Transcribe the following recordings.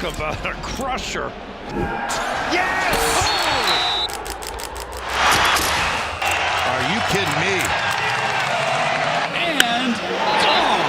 Talk about a crusher. Yes! Oh! Are you kidding me? And gone!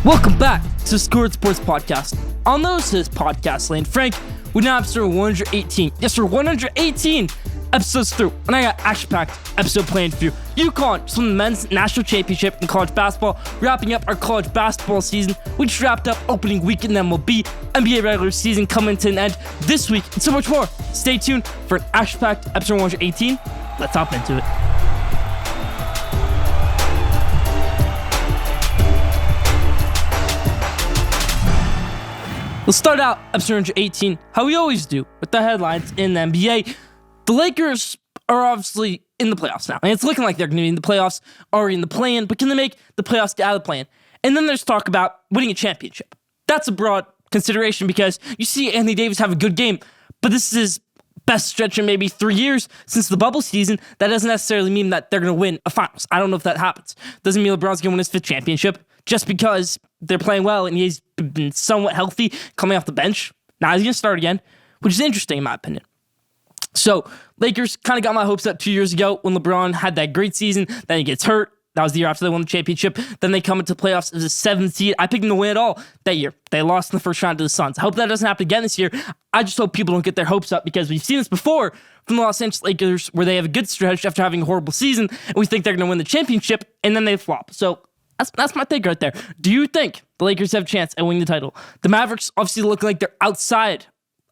Welcome back to Schoolyard Sports Podcast. On those his podcast lane, Frank, we're now episode 118. Yes, we're 118 episodes through, and I got action-packed episode planned for you. UConn just won the men's national championship in college basketball, wrapping up our college basketball season. We just wrapped up opening week in the MLB, NBA regular season coming to an end this week, and so much more. Stay tuned for an action-packed episode 118. Let's hop into it. Let's start out episode 118, how we always do, with the headlines in the NBA. The Lakers are obviously in the playoffs now, and it's looking like they're going to be in the playoffs, already in the play-in, but can they make the playoffs, get out of the play-in? And then there's talk about winning a championship. That's a broad consideration because you see Anthony Davis have a good game, but this is his best stretch in maybe 3 years since the bubble season. That doesn't necessarily mean that they're going to win a finals. I don't know if that happens. Doesn't mean LeBron's going to win his 5th championship just because they're playing well and he's been somewhat healthy coming off the bench. Now he's going to start again, which is interesting in my opinion. So Lakers kind of got my hopes up 2 years ago when LeBron had that great season. Then he gets hurt. That was the year after they won the championship. Then they come into playoffs as a 7th seed. I picked them to win it all that year. They lost in the first round to the Suns. I hope that doesn't happen again this year. I just hope people don't get their hopes up because we've seen this before from the Los Angeles Lakers where they have a good stretch after having a horrible season and we think they're going to win the championship and then they flop. So that's my take right there. Do you think the Lakers have a chance at winning the title? The Mavericks obviously look like they're outside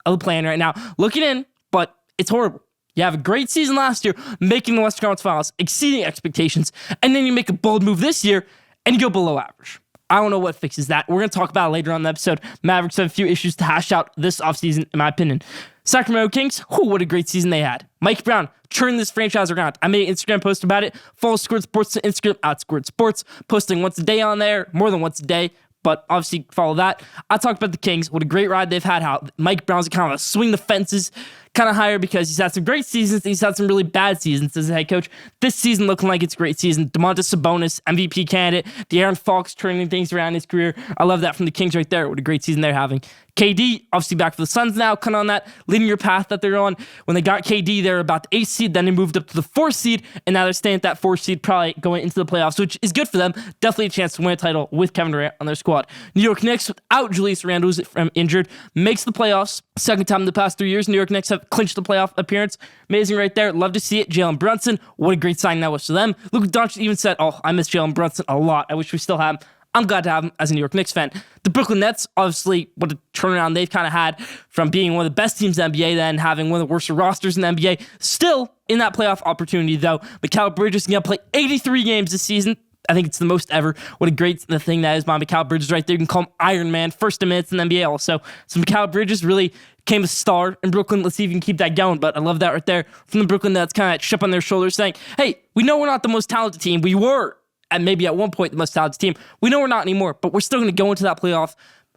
of the plan right now. Looking in, but it's horrible. You have a great season last year, making the Western Conference Finals, exceeding expectations, and then you make a bold move this year, and you go below average. I don't know what fixes that. We're going to talk about it later on in the episode. Mavericks have a few issues to hash out this offseason, in my opinion. Sacramento Kings, what a great season they had. Mike Brown turned this franchise around. I made an Instagram post about it. Follow Schoolyard Sports on Instagram, @Schoolyard Sports, posting once a day on there, more than once a day. But obviously follow that. I talked about the Kings. What a great ride they've had. How Mike Brown's kind of a swing the fences kind of higher because he's had some great seasons. He's had some really bad seasons as a head coach. This season looking like it's a great season. Domantas Sabonis, MVP candidate. De'Aaron Fox turning things around in his career. I love that from the Kings right there. What a great season they're having. KD, obviously back for the Suns now, kind of on that linear path that they're on. When they got KD, they were about the 8th seed, then they moved up to the 4th seed, and now they're staying at that 4th seed, probably going into the playoffs, which is good for them. Definitely a chance to win a title with Kevin Durant on their squad. New York Knicks, without Julius Randle, who's injured, makes the playoffs. Second time in the past 3 years, New York Knicks have clinched the playoff appearance. Amazing right there. Love to see it. Jalen Brunson, what a great signing that was for them. Luka Doncic even said, I miss Jalen Brunson a lot. I wish we still have him. I'm glad to have him as a New York Knicks fan. The Brooklyn Nets, obviously, what a turnaround they've kind of had from being one of the best teams in the NBA, then having one of the worst rosters in the NBA. Still in that playoff opportunity, though. Mikal Bridges is going to play 83 games this season. I think it's the most ever. What a great thing that is by Mikal Bridges right there. You can call him Iron Man, first in minutes in the NBA also. So Mikal Bridges really became a star in Brooklyn. Let's see if you can keep that going. But I love that right there from the Brooklyn Nets, kind of that chip on their shoulders saying, hey, we know we're not the most talented team. We were. And maybe at one point the most talented team. We know we're not anymore, but we're still going to go into that playoff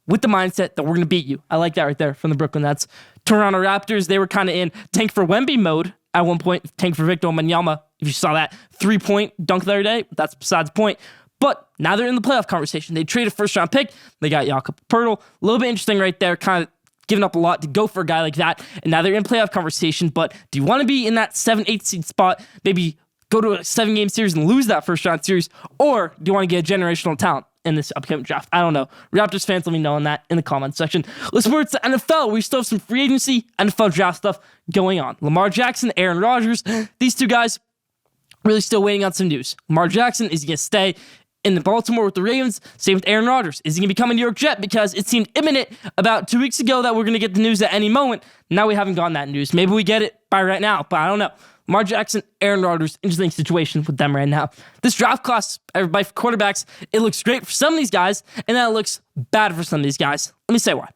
with the mindset that we're going to beat you. I like that right there from the Brooklyn Nets. Toronto Raptors, they were kind of in tank for Wemby mode at one point, tank for Victor Wembanyama. If you saw that 3-point dunk the other day, that's besides the point. But now they're in the playoff conversation. They traded a first-round pick. They got Jakob Poeltl. A little bit interesting right there, kind of giving up a lot to go for a guy like that. And now they're in playoff conversation. But do you want to be in that 7-8 seed spot, maybe go to a 7-game series and lose that first-round series, or do you want to get a generational talent in this upcoming draft? I don't know. Raptors fans, let me know on that in the comments section. Let's move to the NFL. We still have some free agency, NFL draft stuff going on. Lamar Jackson, Aaron Rodgers, these two guys really still waiting on some news. Lamar Jackson, is he going to stay in Baltimore with the Ravens? Same with Aaron Rodgers. Is he going to become a New York Jet? Because it seemed imminent about 2 weeks ago that we're going to get the news at any moment. Now we haven't gotten that news. Maybe we get it by right now, but I don't know. Lamar Jackson, Aaron Rodgers, interesting situation with them right now. This draft class, everybody, for quarterbacks, it looks great for some of these guys, and then it looks bad for some of these guys. Let me say why.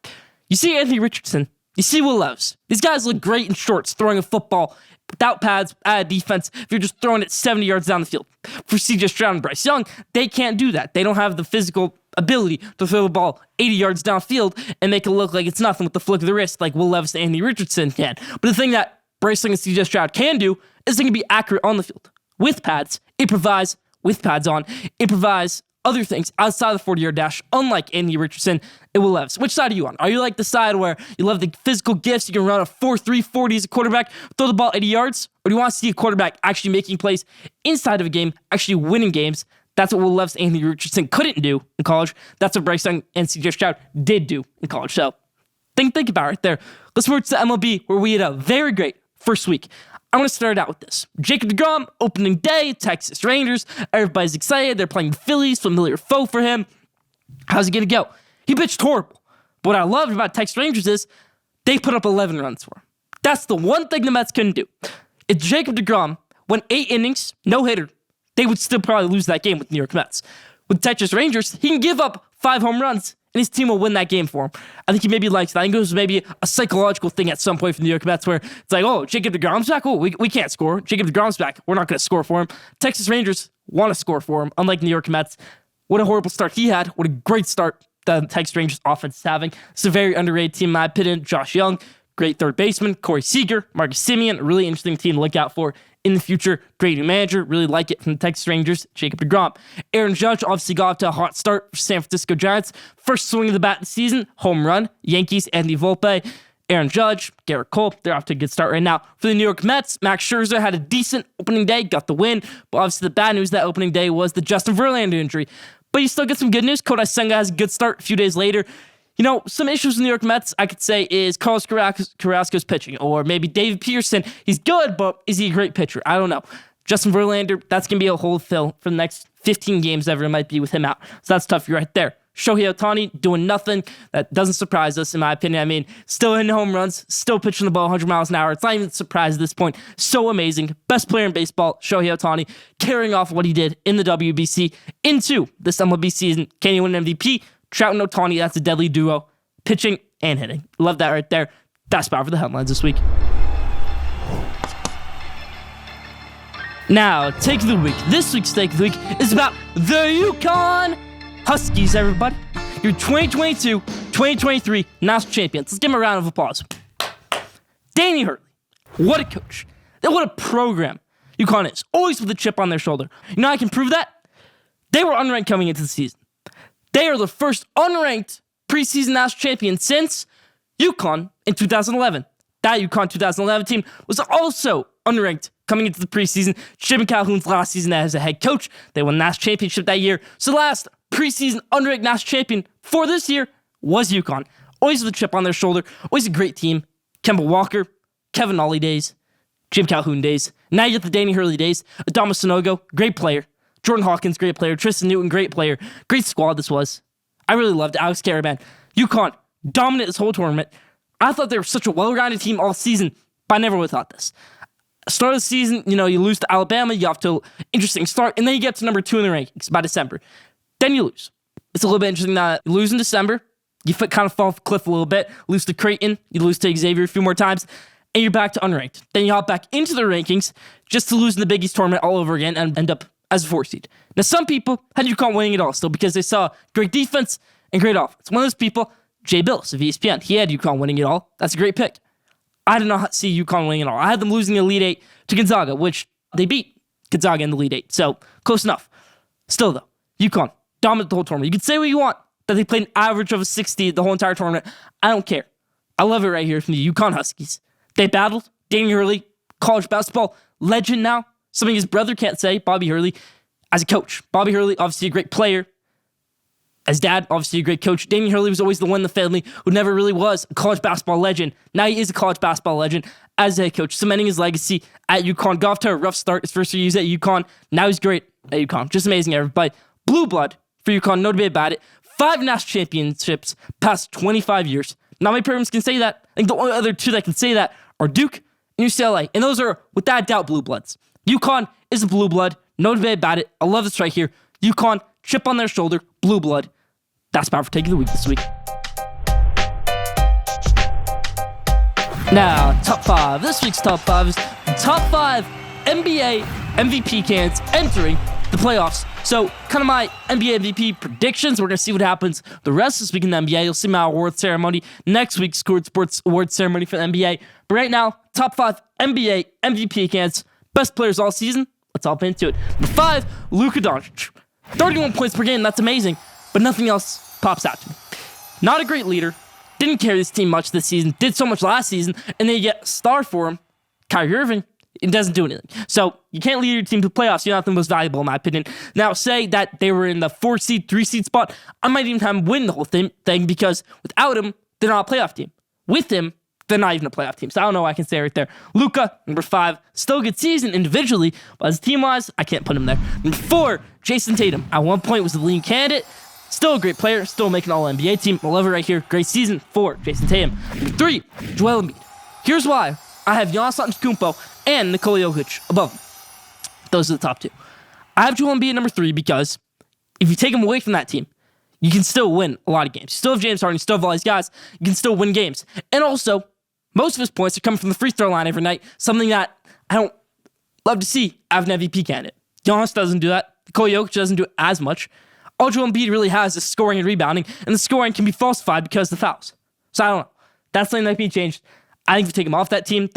You see Anthony Richardson, you see Will Levis. These guys look great in shorts, throwing a football without pads, add defense, if you're just throwing it 70 yards down the field. For CJ Stroud and Bryce Young, they can't do that. They don't have the physical ability to throw the ball 80 yards downfield and make it look like it's nothing with the flick of the wrist like Will Levis and Anthony Richardson can. But the thing that Bryce Young and CJ Stroud can do is they can be accurate on the field. With pads, improvise, with pads on, improvise other things outside of the 40-yard dash, unlike Anthony Richardson and Will Levis. Which side are you on? Are you like the side where you love the physical gifts, you can run a 4.3 40 as a quarterback, throw the ball 80 yards? Or do you want to see a quarterback actually making plays inside of a game, actually winning games? That's what Will Levis and Anthony Richardson couldn't do in college. That's what Bryce Young and CJ Stroud did do in college. So think about it right there. Let's move to the MLB, where we had a very great first week. I'm going to start out with this. Jacob deGrom, opening day, Texas Rangers. Everybody's excited. They're playing the Phillies, familiar foe for him. How's he going to go? He pitched horrible. But what I loved about Texas Rangers is they put up 11 runs for him. That's the one thing the Mets couldn't do. If Jacob deGrom went 8 innings, no hitter, they would still probably lose that game with New York Mets. With Texas Rangers, he can give up 5 home runs, and his team will win that game for him. I think he maybe likes that. I think it was maybe a psychological thing at some point for the New York Mets where it's like, oh, Jacob deGrom's back? Oh, we can't score. Jacob deGrom's back. We're not going to score for him. Texas Rangers want to score for him, unlike New York Mets. What a horrible start he had. What a great start the Texas Rangers offense is having. It's a very underrated team, in my opinion. Josh Young, great third baseman. Corey Seager, Marcus Semien, a really interesting team to look out for in the future. Great new manager. Really like it from the Texas Rangers. Jacob deGrom. Aaron Judge obviously got off to a hot start for San Francisco Giants. First swing of the bat this season. Home run. Yankees, Andy Volpe. Aaron Judge, Garrett Cole. They're off to a good start right now. For the New York Mets, Max Scherzer had a decent opening day. Got the win. But obviously the bad news that opening day was the Justin Verlander injury. But you still get some good news. Kodai Senga has a good start a few days later. You know, some issues with the New York Mets, I could say, is Carlos Carrasco's pitching. Or maybe David Peterson. He's good, but is he a great pitcher? I don't know. Justin Verlander, that's going to be a hole to fill for the next 15 games ever it might be with him out. So that's tough right there. Shohei Ohtani doing nothing. That doesn't surprise us, in my opinion. I mean, still hitting home runs, still pitching the ball 100 miles an hour. It's not even a surprise at this point. So amazing. Best player in baseball, Shohei Ohtani, carrying off what he did in the WBC into this MLB season. Can he win an MVP? Trout and Ohtani, that's a deadly duo. Pitching and hitting. Love that right there. That's about for the headlines this week. Now, take of the week. This week's take of the week is about the Yukon Huskies, everybody. Your 2022-2023 national champions. Let's give them a round of applause. Danny Hurley. What a coach. What a program Yukon is. Always with a chip on their shoulder. You know how I can prove that? They were unranked coming into the season. They are the first unranked preseason national champion since Yukon in 2011. That Yukon 2011 team was also unranked coming into the preseason. Jim Calhoun's last season as a head coach. They won the national championship that year. So the last preseason unranked national champion for this year was Yukon. Always with a chip on their shoulder. Always a great team. Kemba Walker, Kevin Ollie days, Jim Calhoun days. Now you get the Danny Hurley days. Adama Sanogo, great player. Jordan Hawkins, great player. Tristan Newton, great player. Great squad this was. I really loved it. Alex Caravan. Yukon dominant this whole tournament. I thought they were such a well-rounded team all season, but I never would have thought this. Start of the season, you know, you lose to Alabama, you have to an interesting start, and then you get to number 2 in the rankings by December. Then you lose. It's a little bit interesting that you lose in December, you kind of fall off the cliff a little bit, lose to Creighton, you lose to Xavier a few more times, and you're back to unranked. Then you hop back into the rankings just to lose in the Big East tournament all over again and end up as a 4 seed. Now, some people had UConn winning it all still because they saw great defense and great offense. One of those people, Jay Billis of ESPN, he had UConn winning it all. That's a great pick. I did not see UConn winning it all. I had them losing the Elite Eight to Gonzaga, which they beat Gonzaga in the Elite Eight. So, close enough. Still, though, UConn dominated the whole tournament. You can say what you want, that they played an average of a 60 the whole entire tournament. I don't care. I love it right here from the UConn Huskies. They battled. Danny Hurley, college basketball legend now. Something his brother can't say, Bobby Hurley, as a coach. Bobby Hurley, obviously a great player. As dad, obviously a great coach. Danny Hurley was always the one in the family who never really was a college basketball legend. Now he is a college basketball legend as a head coach, cementing his legacy at UConn. Got off to a rough start his first year at UConn. Now he's great at UConn. Just amazing, everybody. Blue blood for UConn, no debate about it. 5 national championships past 25 years. Not many programs can say that. I think the only other 2 that can say that are Duke and UCLA. And those are, without doubt, blue bloods. UConn is a blue blood. No debate about it. I love this right here. UConn, chip on their shoulder, blue blood. That's about for taking the week this week. Now, top 5. This week's top 5 is top 5 NBA MVP candidates entering the playoffs. So, kind of my NBA MVP predictions. We're going to see what happens the rest of this week in the NBA. You'll see my award ceremony next week's Schoolyard Sports award ceremony for the NBA. But right now, top 5 NBA MVP candidates, best players all season. Let's hop into it. Number 5, Luka Doncic. 31 points per game, that's amazing, but nothing else pops out to me. Not a great leader, didn't carry this team much this season, did so much last season, and then you get a star for him, Kyrie Irving. It doesn't do anything. So you can't lead your team to the playoffs. You're not the most valuable, in my opinion. Now, say that they were in the 4 seed, 3 seed spot. I might even have them win the whole thing because without him, they're not a playoff team. With him, they're not even a playoff team. So I don't know what I can say right there. Luka, number 5, still a good season individually, but as team-wise, I can't put him there. Number 4, Jason Tatum. At one point was the leading candidate. Still a great player. Still making All-NBA team. I love it right here. Great season. 4, Jason Tatum. Number 3, Joel Embiid. Here's why. I have Giannis Antetokounmpo and Nikola Jokic above him. Those are the top 2. I have Joel Embiid at number 3 because if you take him away from that team, you can still win a lot of games. You still have James Harden, you still have all these guys. You can still win games. And also, most of his points are coming from the free throw line every night, something that I don't love to see out of an MVP candidate. Giannis doesn't do that. Nikola Jokic doesn't do it as much. All Joel Embiid really has is scoring and rebounding, and the scoring can be falsified because of the fouls. So I don't know. That's something that can be changed. I think if you take them off that team,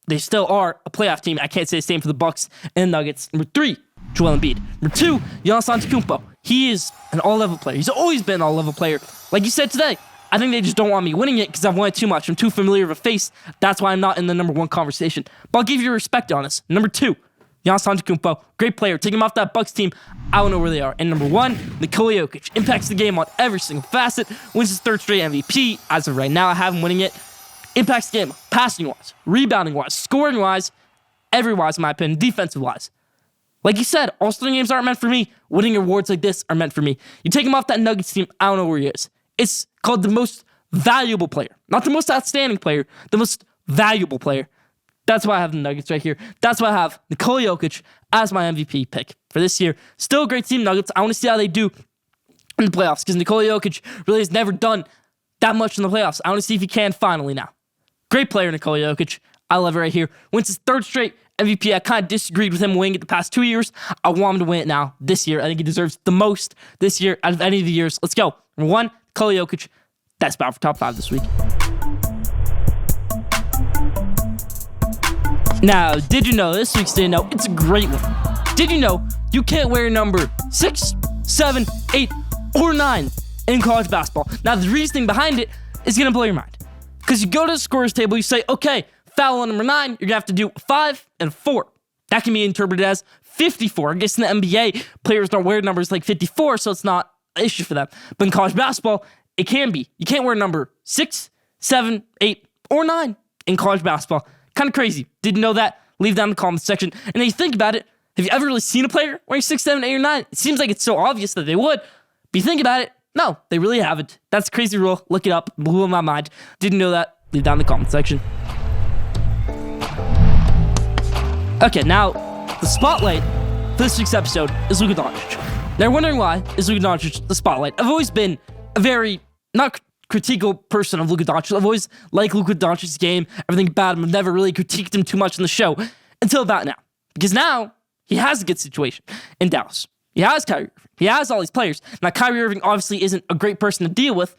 they still are a playoff team. I can't say the same for the Bucks and Nuggets. Number 3, Joel Embiid. Number 2, Giannis Antetokounmpo. He is an all-level player. He's always been an all-level player. Like you said today, I think they just don't want me winning it because I've won it too much. I'm too familiar of a face. That's why I'm not in the number 1 conversation. But I'll give you respect on this. Number 2, Giannis Antetokounmpo. Great player. Take him off that Bucks team. I don't know where they are. And number 1, Nikola Jokic. Impacts the game on every single facet. Wins his 3rd straight MVP. As of right now, I have him winning it. Impacts the game, passing-wise, rebounding-wise, scoring-wise, every-wise, in my opinion, defensive-wise. Like you said, All-Star games aren't meant for me. Winning awards like this are meant for me. You take him off that Nuggets team, I don't know where he is. It's called the most valuable player. Not the most outstanding player, the most valuable player. That's why I have the Nuggets right here. That's why I have Nikola Jokic as my MVP pick for this year. Still a great team, Nuggets. I want to see how they do in the playoffs because Nikola Jokic really has never done that much in the playoffs. I want to see if he can finally now. Great player, Nikola Jokic. I love it right here. Wins his 3rd straight MVP. I kind of disagreed with him winning it the past 2 years. I want him to win it now this year. I think he deserves the most this year out of any of the years. Let's go. Number 1, Nikola Jokic. That's about for top 5 this week. Now, did you know this week's Did You Know? It's a great one. Did you know you can't wear number 6, 7, 8, or 9 in college basketball? Now, the reasoning behind it is going to blow your mind. Because you go to the scorer's table, you say, okay, foul on number 9, you're going to have to do 5 and 4. That can be interpreted as 54. I guess in the NBA, players don't wear numbers like 54, so it's not an issue for them. But in college basketball, it can be. You can't wear number 6, 7, 8, or 9 in college basketball. Kind of crazy. Didn't know that? Leave down in the comments section. And if you think about it, have you ever really seen a player wearing 6, 7, 8, or 9? It seems like it's so obvious that they would. But you think about it, no, they really haven't. That's a crazy rule. Look it up. Blew my mind. Didn't know that? Leave down in the comment section. Okay, now, the spotlight for this week's episode is Luka Doncic. Now, you're wondering why is Luka Doncic the spotlight? I've always been a very, not critical person of Luka Doncic. I've always liked Luka Doncic's game, everything about him. I've never really critiqued him too much on the show until about now. Because now, he has a good situation in Dallas. He has Kyrie Irving. He has all these players. Now, Kyrie Irving obviously isn't a great person to deal with,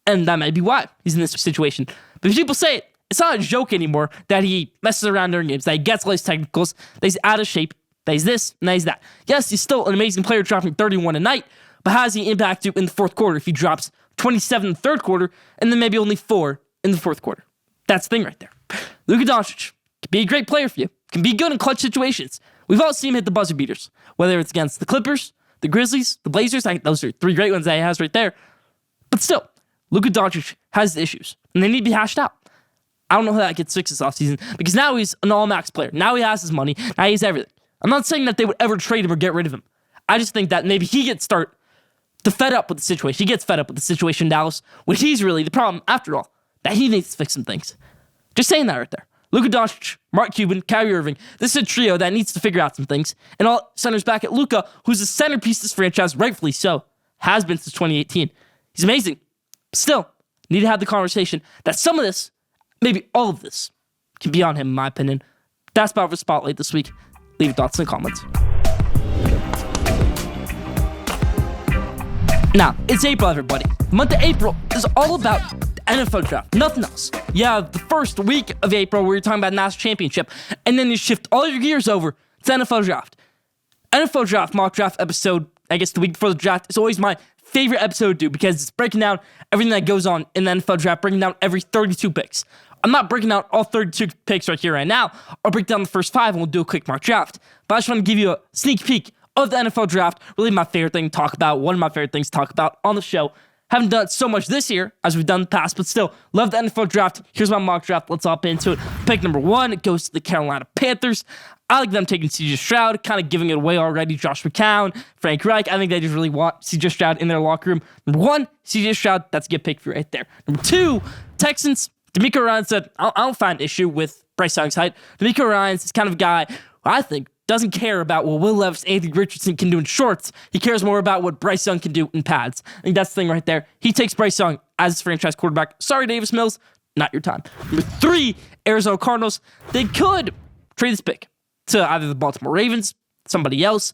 and that might be why he's in this situation. But if people say it, it's not a joke anymore that he messes around during games, that he gets all these technicals, that he's out of shape, that he's this, and that he's that. Yes, he's still an amazing player dropping 31 a night, but how does he impact you in the 4th quarter if he drops 27 in the 3rd quarter and then maybe only 4 in the 4th quarter? That's the thing right there. Luka Doncic can be a great player for you, can be good in clutch situations. We've all seen him hit the buzzer beaters, whether it's against the Clippers, the Grizzlies, the Blazers. Those are 3 great ones that he has right there. But still, Luka Doncic has issues, and they need to be hashed out. I don't know how that gets fixed this offseason, because now he's an all-max player. Now he has his money. Now he has everything. I'm not saying that they would ever trade him or get rid of him. I just think that maybe he gets fed up with the situation. He gets fed up with the situation in Dallas, when he's really the problem, after all, that he needs to fix some things. Just saying that right there. Luka Doncic, Mark Cuban, Kyrie Irving. This is a trio that needs to figure out some things. And all centers back at Luka, who's the centerpiece of this franchise, rightfully so. Has been since 2018. He's amazing. Still, need to have the conversation that some of this, maybe all of this, can be on him, in my opinion. That's about for Spotlight this week. Leave your thoughts in the comments. Now, it's April, everybody. The month of April is all about the NFL draft, nothing else. Yeah, the first week of April, where you're talking about national championship, and then you shift all your gears over to NFL draft. NFL draft, mock draft episode, I guess the week before the draft, is always my favorite episode to do because it's breaking down everything that goes on in the NFL draft, breaking down every 32 picks. I'm not breaking out all 32 picks right here, right now. I'll break down the first 5 and we'll do a quick mock draft. But I just want to give you a sneak peek of the NFL draft. Really my favorite thing to talk about. One of my favorite things to talk about on the show. Haven't done it so much this year as we've done in the past, but still, love the NFL draft. Here's my mock draft. Let's hop into it. Pick number 1, it goes to the Carolina Panthers. I like them taking C.J. Stroud, kind of giving it away already. Josh McCown, Frank Reich. I think they just really want C.J. Stroud in their locker room. Number 1, C.J. Stroud. That's a good pick for you right there. Number 2, Texans. DeMeco Ryans said, I don't find issue with Bryce Young's height. DeMeco Ryans is kind of a guy who I think doesn't care about what Will Levis, Anthony Richardson can do in shorts. He cares more about what Bryce Young can do in pads. I think that's the thing right there. He takes Bryce Young as his franchise quarterback. Sorry, Davis Mills, not your time. Number 3, Arizona Cardinals. They could trade this pick to either the Baltimore Ravens, somebody else.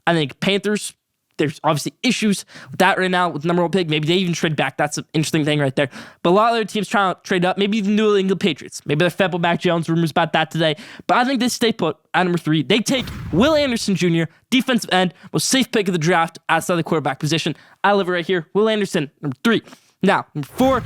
I think Panthers. There's obviously issues with that right now with the number 1 pick. Maybe they even trade back. That's an interesting thing right there. But a lot of other teams trying to trade up. Maybe even New England Patriots. Maybe they're fed with Mac Jones. Rumors about that today. But I think they stay put at number 3. They take Will Anderson Jr., defensive end, most safe pick of the draft outside the quarterback position. I live it right here. Will Anderson, number 3. Now, number 4,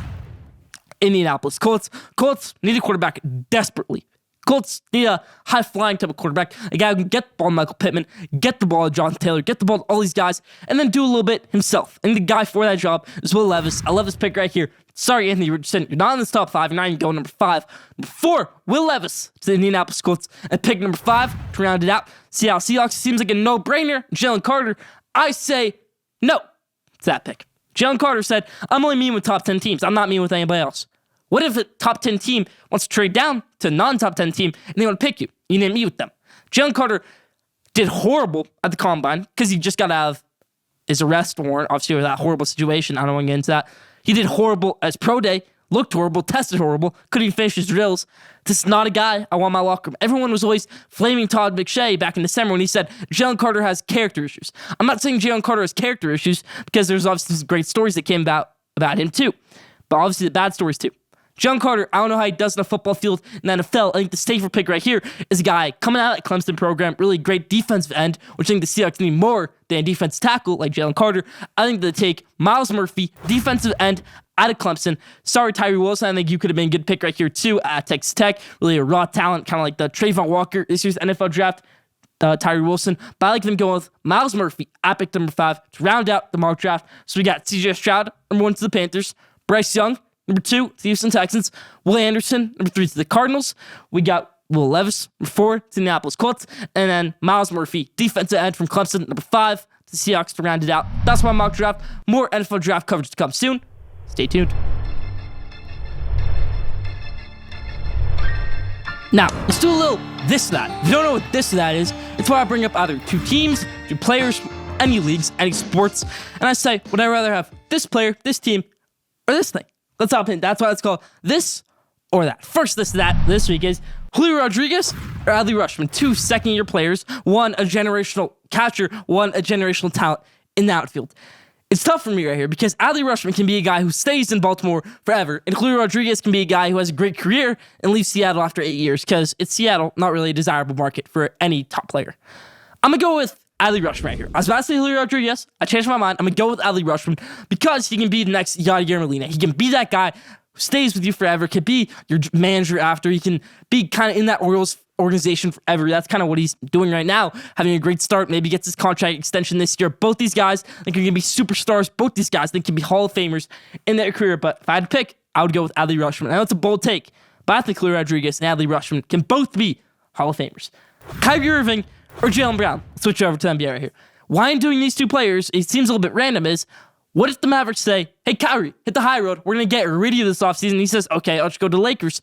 Indianapolis Colts. Colts need a quarterback desperately. Colts need a high-flying type of quarterback, a guy who can get the ball to Michael Pittman, get the ball to Jonathan Taylor, get the ball to all these guys, and then do a little bit himself. And the guy for that job is Will Levis. I love this pick right here. Sorry, Anthony Richardson, you're not in this top 5. You're not even going number 5. Number 4, Will Levis to the Indianapolis Colts. And pick number 5 to round it out. Seattle Seahawks seems like a no-brainer. Jalen Carter, I say no to that pick. Jalen Carter said, I'm only meeting with top 10 teams. I'm not meeting with anybody else. What if a top 10 team wants to trade down to a non-top 10 team and they want to pick you? You didn't meet with them. Jalen Carter did horrible at the combine because he just got out of his arrest warrant, obviously with that horrible situation. I don't want to get into that. He did horrible as pro day, looked horrible, tested horrible, couldn't even finish his drills. This is not a guy I want in my locker room. Everyone was always flaming Todd McShay back in December when he said Jalen Carter has character issues. I'm not saying Jalen Carter has character issues because there's obviously some great stories that came about him too, but obviously the bad stories too. Jalen Carter, I don't know how he does in a football field in the NFL. I think the safer pick right here is a guy coming out of that Clemson program, really great defensive end, which I think the Seahawks need more than a defensive tackle like Jalen Carter. I think they take Miles Murphy, defensive end, out of Clemson. Sorry, Tyree Wilson. I think you could have been a good pick right here too at Texas Tech. Really a raw talent, kind of like the Trayvon Walker this year's NFL draft. Tyree Wilson. But I like them going with Miles Murphy at pick number 5 to round out the mock draft. So we got C.J. Stroud, number 1 to the Panthers. Bryce Young, number 2 to the Houston Texans. Will Anderson, number 3 to the Cardinals. We got Will Levis, number 4 to the Indianapolis Colts. And then Miles Murphy, defensive end from Clemson, number 5 to the Seahawks to round it out. That's my mock draft. More NFL draft coverage to come soon. Stay tuned. Now, let's do a little this, that. If you don't know what this, that is, it's why I bring up either 2 teams, 2 players, any leagues, any sports, and I say, would I rather have this player, this team, or this thing? Let's hop in. That's why it's called this or that. First, this, that, this week is Julio Rodriguez or Adley Rutschman. 2 second-year players, 1 a generational catcher, 1 a generational talent in the outfield. It's tough for me right here because Adley Rutschman can be a guy who stays in Baltimore forever, and Julio Rodriguez can be a guy who has a great career and leaves Seattle after 8 years because it's Seattle, not really a desirable market for any top player. I'm going to go with Adley Rutschman right here. I was about to say Julio Rodriguez. I changed my mind. I'm going to go with Adley Rutschman because he can be the next Yadier Molina. He can be that guy who stays with you forever, can be your manager after. He can be kind of in that Orioles organization forever. That's kind of what he's doing right now, having a great start. Maybe gets his contract extension this year. Both these guys think are going to be superstars. Both these guys think can be Hall of Famers in their career. But if I had to pick, I would go with Adley Rutschman. I know it's a bold take, but I think Julio Rodriguez and Adley Rutschman can both be Hall of Famers. Kyrie Irving or Jaylen Brown. Let's switch over to the NBA right here. Why I'm doing these 2 players, it seems a little bit random, is what if the Mavericks say, hey, Kyrie, hit the high road. We're going to get rid of you this offseason. He says, okay, I'll just go to the Lakers.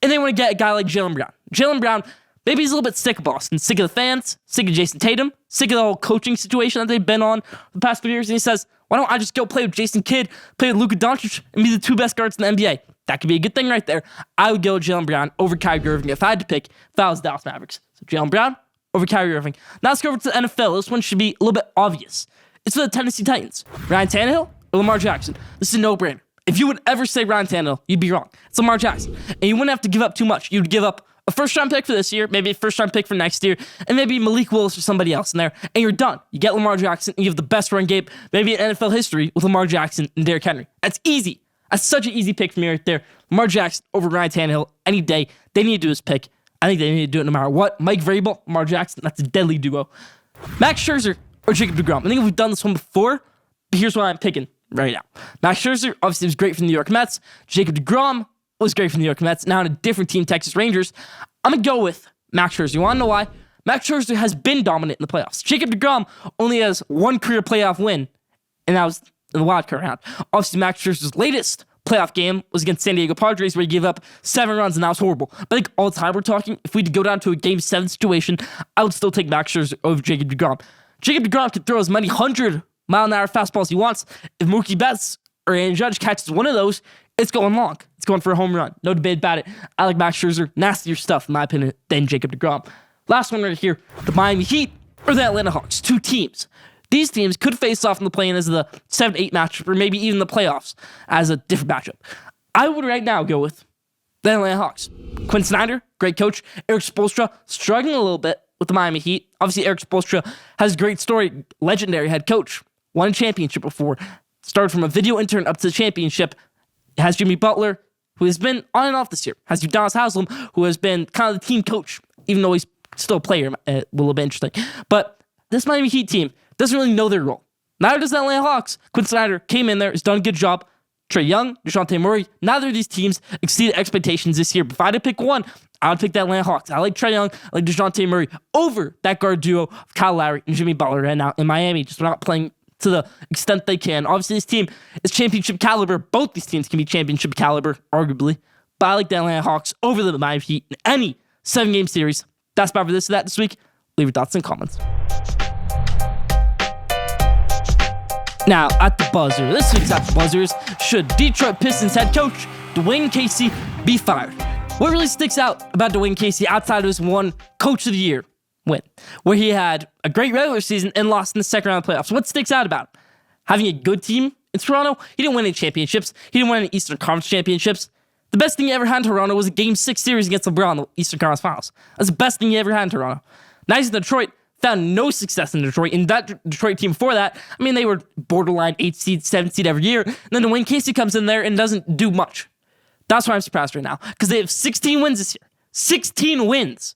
And they want to get a guy like Jaylen Brown. Jaylen Brown, maybe he's a little bit sick of Boston, sick of the fans, sick of Jason Tatum, sick of the whole coaching situation that they've been on the past few years. And he says, why don't I just go play with Jason Kidd, play with Luka Doncic, and be the 2 best guards in the NBA? That could be a good thing right there. I would go Jaylen Brown over Kyrie Irving if I had to pick if I was Dallas Mavericks. So Jaylen Brown over Kyrie Irving. Now let's go over to the NFL. This one should be a little bit obvious. It's for the Tennessee Titans. Ryan Tannehill or Lamar Jackson? This is a no-brainer. If you would ever say Ryan Tannehill, you'd be wrong. It's Lamar Jackson. And you wouldn't have to give up too much. You'd give up a first-round pick for this year, maybe a first-round pick for next year, and maybe Malik Willis or somebody else in there, and you're done. You get Lamar Jackson, and you have the best run game, maybe in NFL history, with Lamar Jackson and Derrick Henry. That's easy. That's such an easy pick for me right there. Lamar Jackson over Ryan Tannehill any day. They need to do this pick. I think they need to do it no matter what. Mike Vrabel, Lamar Jackson, that's a deadly duo. Max Scherzer or Jacob deGrom. I think we've done this one before, but here's what I'm picking right now. Max Scherzer obviously was great for the New York Mets. Jacob deGrom was great for the New York Mets. Now on a different team, Texas Rangers. I'm going to go with Max Scherzer. You want to know why? Max Scherzer has been dominant in the playoffs. Jacob deGrom only has one career playoff win, and that was in the wild card round. Obviously, Max Scherzer's latest playoff game was against San Diego Padres, where he gave up 7 runs, and that was horrible. But I think all the time we're talking, if we had to go down to a Game 7 situation, I would still take Max Scherzer over Jacob deGrom. Jacob deGrom could throw as many 100-mile-an-hour fastballs as he wants. If Mookie Betts or Aaron Judge catches one of those, it's going long. It's going for a home run. No debate about it. I like Max Scherzer. Nastier stuff, in my opinion, than Jacob deGrom. Last one right here, the Miami Heat or the Atlanta Hawks. 2 teams. These teams could face off in the play-in as the 7-8 matchup, or maybe even the playoffs as a different matchup. I would right now go with the Atlanta Hawks. Quinn Snyder, great coach. Eric Spoelstra, struggling a little bit with the Miami Heat. Obviously, Eric Spoelstra has a great story. Legendary head coach. Won a championship before. Started from a video intern up to the championship. Has Jimmy Butler, who has been on and off this year. Has Udonis Haslem, who has been kind of the team coach, even though he's still a player. A little bit interesting. But this Miami Heat team doesn't really know their role. Neither does the Atlanta Hawks. Quinn Snyder came in there, has done a good job. Trae Young, DeJounte Murray, neither of these teams exceeded expectations this year. But if I had to pick one, I would pick the Atlanta Hawks. I like Trae Young, I like DeJounte Murray over that guard duo of Kyle Lowry and Jimmy Butler right now in Miami. Just not playing to the extent they can. Obviously, this team is championship caliber. Both these teams can be championship caliber, arguably. But I like the Atlanta Hawks over the Miami Heat in any 7-game series. That's about for this week. Leave your thoughts and comments. Now, at the buzzer, this week's at the buzzers, should Detroit Pistons head coach Dwayne Casey be fired? What really sticks out about Dwayne Casey outside of his one Coach of the Year win, where he had a great regular season and lost in the second round of the playoffs? What sticks out about him? Having a good team in Toronto? He didn't win any championships. He didn't win any Eastern Conference championships. The best thing he ever had in Toronto was a Game 6 series against LeBron in the Eastern Conference Finals. That's the best thing he ever had in Toronto. Now he's in Detroit. Found no success in Detroit. In that Detroit team before that, I mean, they were borderline 8 seed, 7 seed every year. And then Dwayne Casey comes in there and doesn't do much. That's why I'm surprised right now. Because they have 16 wins this year. 16 wins.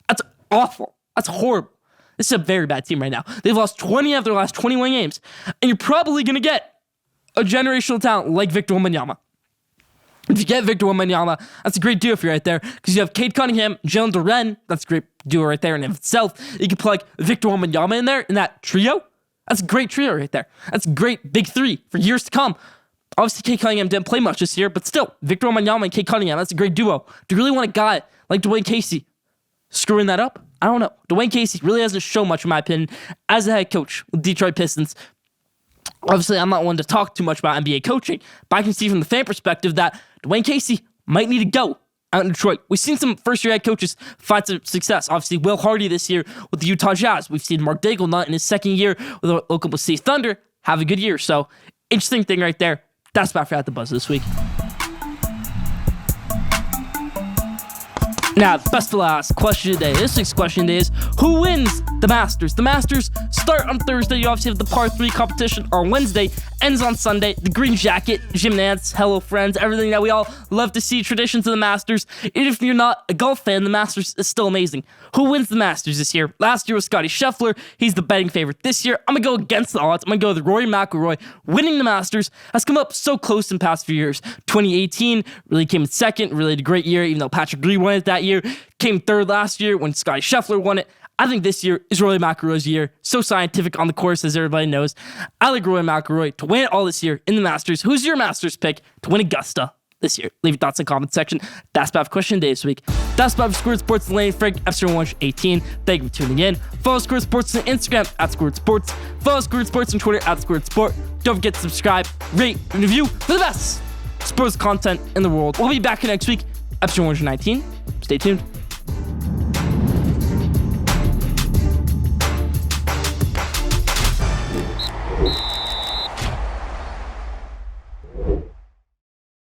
That's awful. That's horrible. This is a very bad team right now. They've lost 20 of their last 21 games. And you're probably going to get a generational talent like Victor Wembanyama. If you get Victor Wembanyama, that's a great duo for you right there. Because you have Cade Cunningham, Jalen Duren. That's a great duo right there in of itself. You can plug Victor Wembanyama in there in that trio. That's a great trio right there. That's a great big 3 for years to come. Obviously, Cade Cunningham didn't play much this year, but still, Victor Wembanyama and Cade Cunningham, that's a great duo. Do you really want a guy like Dwayne Casey screwing that up? I don't know. Dwayne Casey really hasn't shown much, in my opinion, as a head coach with Detroit Pistons. Obviously, I'm not one to talk too much about NBA coaching, but I can see from the fan perspective that Dwayne Casey might need to go out in Detroit. We've seen some first-year head coaches find some success. Obviously, Will Hardy this year with the Utah Jazz. We've seen Mark Daigleault in his second year with the Oklahoma City Thunder have a good year. So, interesting thing right there. That's about for At the Buzz this week. Now, best for last, question of the day. This week's question of the day is, who wins the Masters? The Masters start on Thursday. You obviously have the par 3 competition on Wednesday. Ends on Sunday. The green jacket, Jim Nantz, hello friends, everything that we all love to see, traditions of the Masters. Even if you're not a golf fan, the Masters is still amazing. Who wins the Masters this year? Last year was Scotty Scheffler. He's the betting favorite. This year, I'm going to go against the odds. I'm going to go with Rory McIlroy. Winning the Masters has come up so close in the past few years. 2018 really came in second. Really had a great year, even though Patrick Lee won it that year. Came third last year when Scotty Scheffler won it. I think this year is Rory McIlroy's year. So scientific on the course, as everybody knows. I like Rory McIlroy to win it all this year in the Masters. Who's your Masters pick to win Augusta this year? Leave your thoughts in the comment section. That's about question day this week. That's about Schoolyard Sports, Lane Frank, FC118. Thank you for tuning in. Follow Schoolyard Sports on Instagram at Schoolyard Sports. Follow Schoolyard Sports on Twitter at Schoolyard Sport. Don't forget to subscribe, rate, and review for the best sports content in the world. We'll be back next week, episode 119. Stay tuned.